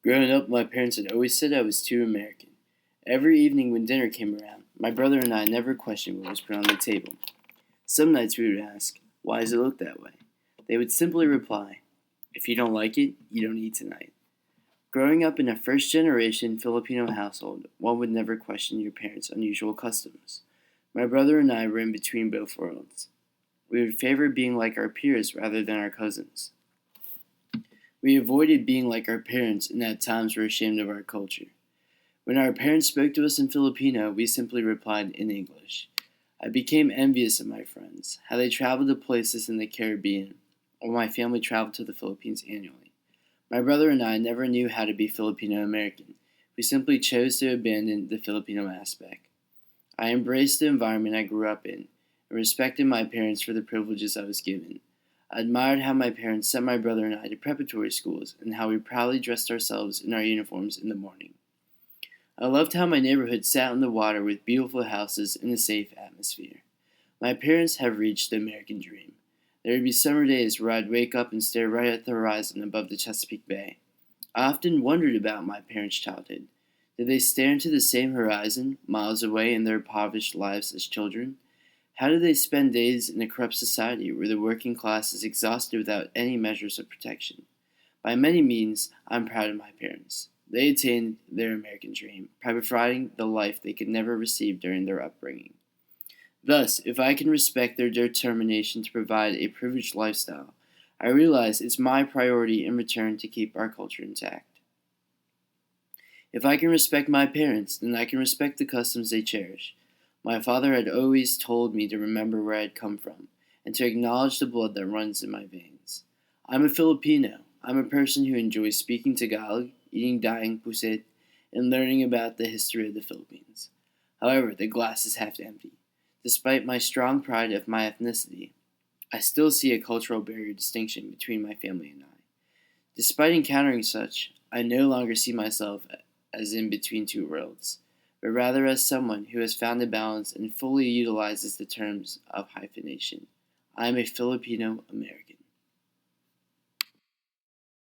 Growing up, my parents had always said I was too American. Every evening when dinner came around, my brother and I never questioned what was put on the table. Some nights we would ask, "Why does it look that way?" They would simply reply, "If you don't like it, you don't eat tonight." Growing up in a first generation Filipino household, one would never question your parents' unusual customs. My brother and I were in between both worlds. We would favor being like our peers rather than our cousins. We avoided being like our parents and at times were ashamed of our culture. When our parents spoke to us in Filipino, we simply replied in English. I became envious of my friends, how they traveled to places in the Caribbean, while my family traveled to the Philippines annually. My brother and I never knew how to be Filipino American. We simply chose to abandon the Filipino aspect. I embraced the environment I grew up in and respected my parents for the privileges I was given. I admired how my parents sent my brother and I to preparatory schools and how we proudly dressed ourselves in our uniforms in the morning. I loved how my neighborhood sat on the water with beautiful houses and a safe atmosphere. My parents have reached the American dream. There would be summer days where I'd wake up and stare right at the horizon above the Chesapeake Bay. I often wondered about my parents' childhood. Did they stare into the same horizon, miles away in their impoverished lives as children? How did they spend days in a corrupt society where the working class is exhausted without any measures of protection? By many means, I'm proud of my parents. They attained their American dream by providing the life they could never receive during their upbringing. Thus, if I can respect their determination to provide a privileged lifestyle, I realize it's my priority in return to keep our culture intact. If I can respect my parents, then I can respect the customs they cherish. My father had always told me to remember where I had come from and to acknowledge the blood that runs in my veins. I'm a Filipino. I'm a person who enjoys speaking Tagalog, eating daing pusit, and learning about the history of the Philippines. However, the glass is half empty. Despite my strong pride of my ethnicity, I still see a cultural barrier distinction between my family and I. Despite encountering such, I no longer see myself as in between two worlds, but rather as someone who has found a balance and fully utilizes the terms of hyphenation. I am a Filipino American.